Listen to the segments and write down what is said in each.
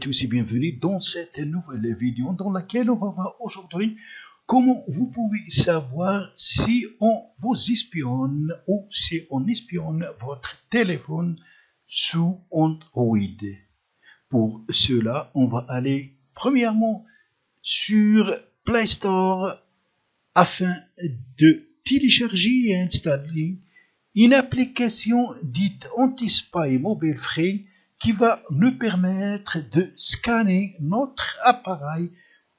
Tous et bienvenue dans cette nouvelle vidéo dans laquelle on va voir aujourd'hui comment vous pouvez savoir si on vous espionne ou si on espionne votre téléphone sous Android. Pour cela, on va aller premièrement sur Play Store afin de télécharger et installer une application dite Anti-Spy Mobile Free qui va nous permettre de scanner notre appareil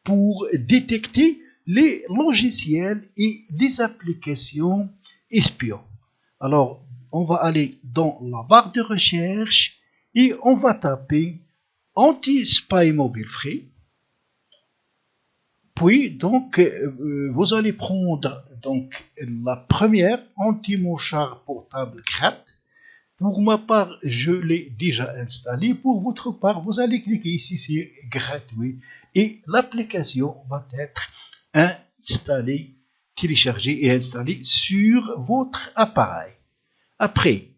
pour détecter les logiciels et les applications espions. Alors, on va aller dans la barre de recherche et on va taper Anti-Spy Mobile Free. Puis, donc, vous allez prendre donc la première anti-mouchard portable gratuite. Pour ma part, je l'ai déjà installé. Pour votre part, vous allez cliquer ici, c'est gratuit. Et l'application va être installée, téléchargée et installée sur votre appareil. Après,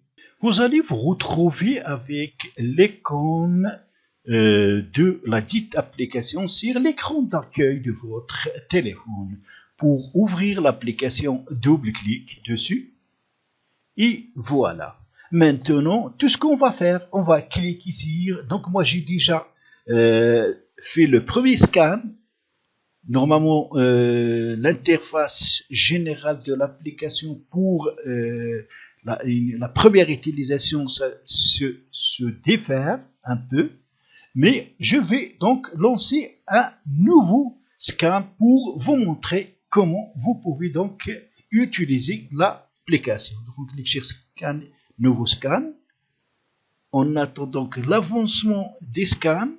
vous allez vous retrouver avec l'icône de la dite application sur l'écran d'accueil de votre téléphone. Pour ouvrir l'application, double-clic dessus. Et voilà. Maintenant, tout ce qu'on va faire, on va cliquer ici. Donc moi j'ai déjà fait le premier scan. Normalement, l'interface générale de l'application pour la première utilisation ça, se défaire un peu. Mais je vais donc lancer un nouveau scan pour vous montrer comment vous pouvez donc utiliser l'application. Donc on clique sur scan, nouveau scan. On attend donc l'avancement des scans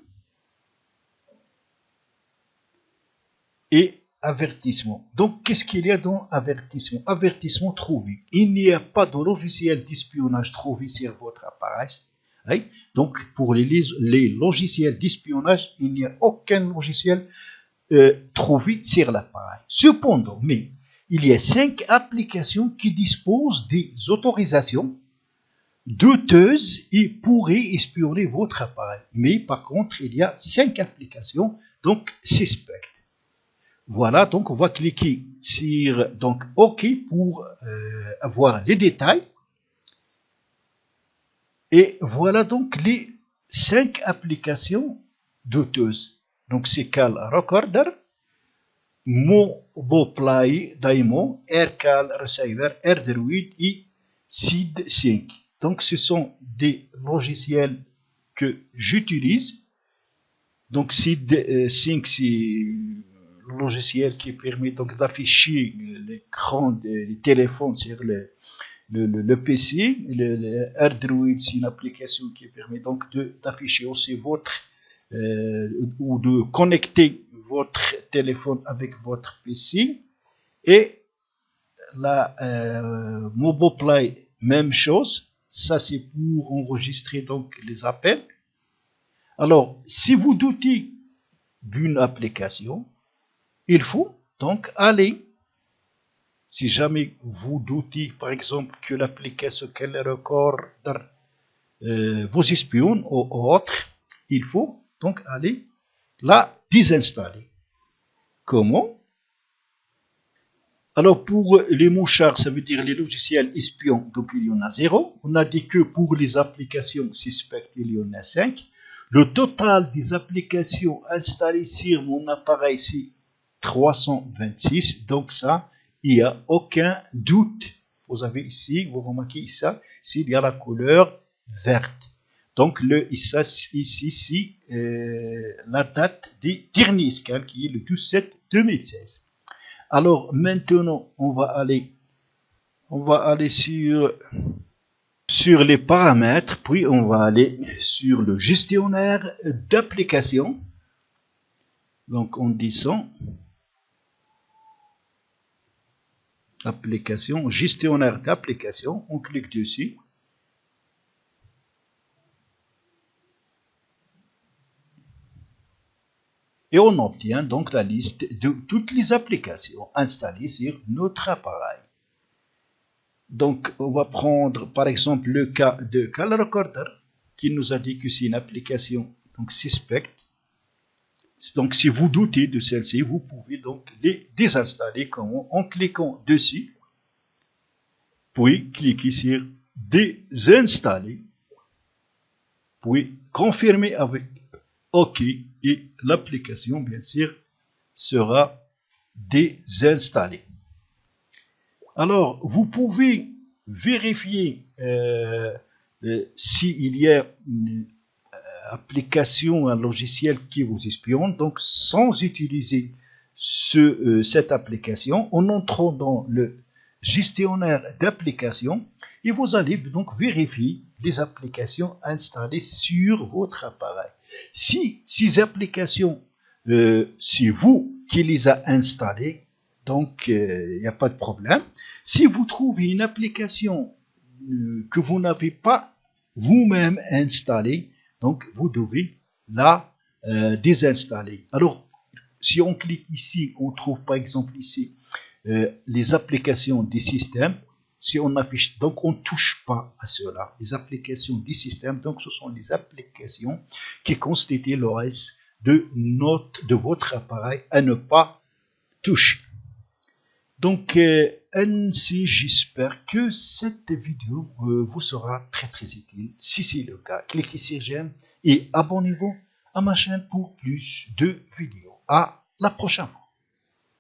et avertissement. Donc qu'est-ce qu'il y a dans avertissement? Avertissement trouvé. Il n'y a pas de logiciel d'espionnage trouvé sur votre appareil. Donc, pour les logiciels d'espionnage, il n'y a aucun logiciel trouvé sur l'appareil. Cependant, mais il y a 5 applications qui disposent des autorisations douteuses et pourraient espionner votre appareil. Mais par contre, il y a 5 applications donc suspectes. Voilà, donc on va cliquer sur donc OK pour avoir les détails. Et voilà donc les 5 applications douteuses. Donc c'est Call Recorder, Moboplay Daimon, AirCall Receiver, AirDroid et SID5. Donc ce sont des logiciels que j'utilise. Donc SID5 c'est le logiciel qui permet donc d'afficher l'écran des téléphones sur le PC. Le AirDroid, c'est une application qui permet donc d'afficher aussi votre ou de connecter votre téléphone avec votre PC. Et la Moboplay, même chose. Ça, c'est pour enregistrer donc les appels. Alors, si vous doutez d'une application, il faut donc aller. Si jamais vous doutez, par exemple, que l'application Call Recorder vous espionne ou autre, il faut donc aller la désinstaller. Comment? Alors, pour les mouchards, ça veut dire les logiciels espions, donc il y en a 0. On a dit que pour les applications suspectes, il y en a 5. Le total des applications installées sur mon appareil, c'est 326. Donc ça, il n'y a aucun doute. Vous avez ici, vous remarquez ça, s'il y a la couleur verte. Donc ici, c'est la date des derniers scans qui est le 12/7/2016. Alors maintenant, on va aller sur les paramètres, puis on va aller sur le gestionnaire d'application. Donc on descend. Application, gestionnaire d'application, on clique dessus. Et on obtient donc la liste de toutes les applications installées sur notre appareil. Donc on va prendre par exemple le cas de Call Recorder qui nous a dit que c'est une application donc suspectes. Donc si vous doutez de celles-ci, vous pouvez donc les désinstaller en cliquant dessus, puis cliquez sur désinstaller, puis confirmer avec OK et l'application bien sûr sera désinstallée. Alors vous pouvez vérifier s'il y a une application, un logiciel qui vous espionne, donc sans utiliser cette application, en entrant dans le gestionnaire d'applications, et vous allez donc vérifier les applications installées sur votre appareil. Si ces applications, c'est vous qui les a installées, donc il n'y a pas de problème. Si vous trouvez une application que vous n'avez pas vous-même installée, donc vous devez la désinstaller. Alors, si on clique ici, on trouve par exemple ici les applications des systèmes. Si on affiche, donc on ne touche pas à cela. Les applications des systèmes, donc ce sont les applications qui constituent l'OS de votre appareil à ne pas toucher. Donc ainsi, j'espère que cette vidéo vous sera très utile. Si c'est le cas, cliquez sur j'aime et abonnez-vous à ma chaîne pour plus de vidéos. À la prochaine fois.